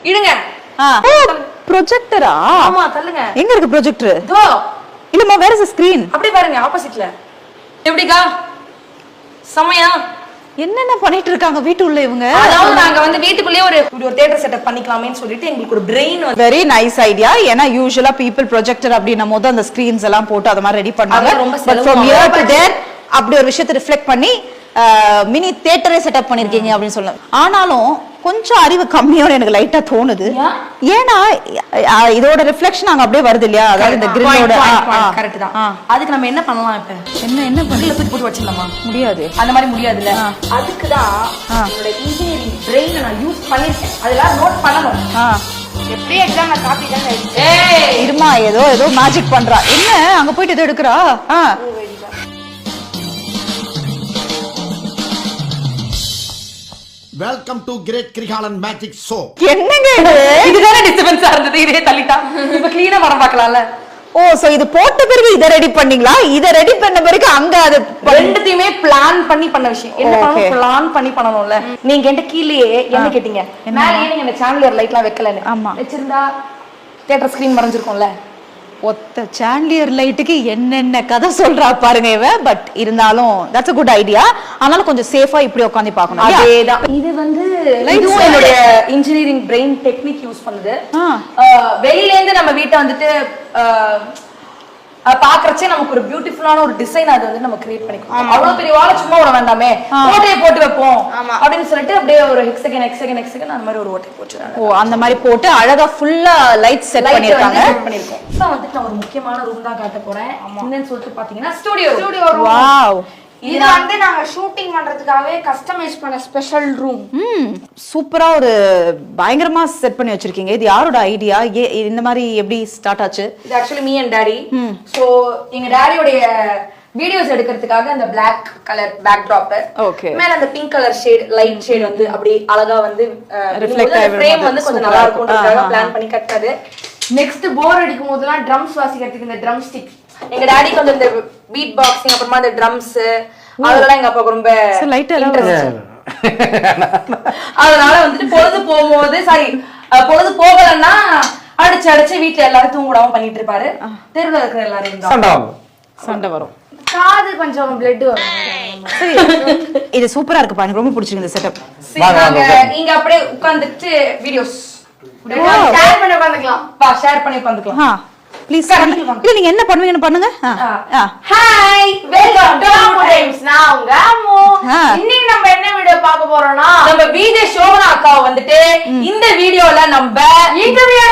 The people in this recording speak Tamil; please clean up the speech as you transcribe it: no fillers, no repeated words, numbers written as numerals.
இடுங்க. ப்ரொஜெக்டரா? ஆமா தள்ளுங்க. எங்க இருக்கு ப்ரொஜெக்டர்? இதோ. இல்லம்மா, வேர் இஸ் தி ஸ்கிரீன்? அப்படியே பாருங்க ஆப்போசிட்ல. எப்படிக்கா? சமயா என்னென்ன பண்ணிட்டு இருக்காங்க வீட்டுக்குள்ள இவங்க? அதாவது நாங்க வந்து வீட்டுக்குள்ளே ஒரு தியேட்டர் செட்டப் பண்ணிக்கலாமேன்னு சொல்லிட்டு எங்களுக்கு ஒரு பிரெயின் வெரி நைஸ் ஐடியா. ஏன்னா யூசுவலா பீப்பிள் ப்ரொஜெக்டர் அப்படின்னும் போது அந்த ஸ்கிரீன்ஸ் எல்லாம் போட்டு அத மாதிரி ரெடி பண்ணாங்க. But from here to their அப்படி ஒரு விஷயத்தை ரிஃப்ளெக்ட் பண்ணி மினி தியேட்டரே செட்டப் பண்ணிருக்கீங்க அப்படின்னு சொல்லலாம். ஆனாலும் கொஞ்சம் அறிவு கம்மியோட எனக்கு லைட்டா தோணுது. ஏன்னா இதோட ரிஃப்ளெக்ஷன் அங்க அப்படியே வருது இல்லையா? அதாவது இந்த கிரில்லோட. கரெக்ட் தான். அதுக்கு நம்ம என்ன பண்ணலாம்? இப்ப என்ன பண்ணல தூக்கி போட்டு வச்சிடலாமா? முடியாது. அந்த மாதிரி முடியாதுல்ல. அதுக்கு தான் என்னோட இன்ஜினியரிங் பிரெயின் நான் யூஸ் பண்ணிருக்கேன். அதெல்லாம் நோட் பண்ணணும். எப்படி எக்ஸாம் நான் காப்பி தான். ஏய் இருமா, ஏதோ மேஜிக் பண்றா. என்ன அங்க போயிட்டு ஏதோ எடுக்கறா? Welcome to great Kirikalan magic show. என்னங்க இது? இதுதானே டிஸ்டர்பன்ஸா இருந்தது. இதே தள்ளிட்டா. இப்ப க்ளீனா வர பார்க்கலாம்ல. ஓ, சோ இது போட்ட பிறகு இத ரெடி பண்ணீங்களா? இத ரெடி பண்ண பிறகு அங்க அது ரெண்டுத்தையுமே பிளான் பண்ணி பண்ண விஷயம். என்ன பண்ணணும்? பிளான் பண்ணி பண்ணணும்ல. நீங்க என்கிட்ட கீழே என்ன கேட்டீங்க? மேலே நீங்க இந்த சான்லியர் லைட்லாம் வைக்கலன்னு. வச்சிருந்தா தியேட்டர் ஸ்கிரீன் மறைஞ்சிருக்கும்ல. ஒத்த சான்லியர் லைட்டுக்கு என்னென்ன கதை சொல்றா பாருங்க இவ. பட் இருந்தாலும் தட்ஸ் a good idea. ஆனாலும் கொஞ்சம் சேஃபா இப்படி உட்கார்ந்து பார்க்கணும். அதேதான். இது வந்து இதுவும் என்னோட இன்ஜினியரிங் பிரெயின் டெக்னிக் யூஸ் பண்ணுது. வெளியில இருந்து நம்ம வீட்டை வந்துட்டு பாக்குறச்சே நமக்கு ஒரு பியூட்டிஃபுல்லான ஒரு டிசைன் அது வந்து நம்ம கிரியேட் பண்ணிக்கலாம். அவ்வளவு பெரிய வாழை சும்மா விட வேண்டாமே, ஓட்டையை போட்டு வைப்போம் அப்படின்னு சொல்லிட்டு அப்படியே ஒரு ஹெக்ஸகன் அந்த மாதிரி ஒரு ஓட்டை போட்டுறாங்க. ஓ, அந்த மாதிரி போட்டு அழகா ஃபுல்லா லைட் செட் பண்ணிருக்காங்க. இப்போ வந்துட்டு நான் ஒரு முக்கியமான ரூம் தான் காட்ட போறேன். என்னன்னு சொல்லிட்டு பாத்தீங்கன்னா ஸ்டுடியோ. வாவ். இது வந்து நாங்க ஷூட்டிங் பண்றதுக்காகவே கஸ்டமைஸ் பண்ண ஸ்பெஷல் ரூம். சூப்பரா ஒரு பயங்கரமா செட் பண்ணி வச்சிருக்கீங்க. இது யாரோட ஐடியா? இந்த மாதிரி எப்படி ஸ்டார்ட் ஆச்சு? இது actually me and daddy. So எங்க டாடியோட வீடியோஸ் எடுக்கிறதுக்காக அந்த Black கலர் பேக்ட்ராப், மேல அந்த pink colour shade light shade வந்து அப்படி அழகா வந்து ரிஃப்ளெக்ட் ஆகுற ஃப்ரேம் வந்து கொஞ்சம் நல்லா இருக்கும்ன்றதுக்காக பிளான் பண்ணி கட்டது. நெக்ஸ்ட் போர் அடிக்கும் போதெல்லாம் ட்ரம்ஸ் வாசிக்கிறதுக்கு இந்த ட்ரம் ஸ்டிக். எங்க டாடிக்கு வந்து இந்த பீட் பாக்ஸிங் அப்புறமா இந்த ட்ரம்ஸ் அதெல்லாம் எங்க அப்பாவுக்கு ரொம்ப இன்ட்ரெஸ்ட். அதனால வந்துட்டு பொழுது போகும்போது பொழுது போகலன்னா அடிச்சு வீட்டுல எல்லாரும் தூங்குடாம பண்ணிட்டு இருப்பாரு. தெருவில் இருக்கிற எல்லாரும் சண்டை வரும். காது கொஞ்சம் பிளட் வரும். சரி, இது சூப்பரா இருக்குப்பா, எனக்கு ரொம்ப பிடிச்சிருக்கு இந்த செட்டப். இங்க அப்படியே உட்கார்ந்துட்டு வீடியோஸ் ஷேர் பண்ணி உட்காந்துக்கலாம். ஷேர் பண்ணி உட்காந்துக்கலாம். ப்ளீஸ் இல்ல, நீங்க என்ன பண்ணுவீங்கன்னு பண்ணுங்க. Hi, welcome to Ammu times. நான் உங்க அம்மு. இன்னைக்கு நம்ம என்ன வீடியோ பார்க்க போறோம்னா, நம்ம விஜே சோபனா அக்காவை வந்துட்டு இந்த வீடியோல நம்ம இன்டர்வியூ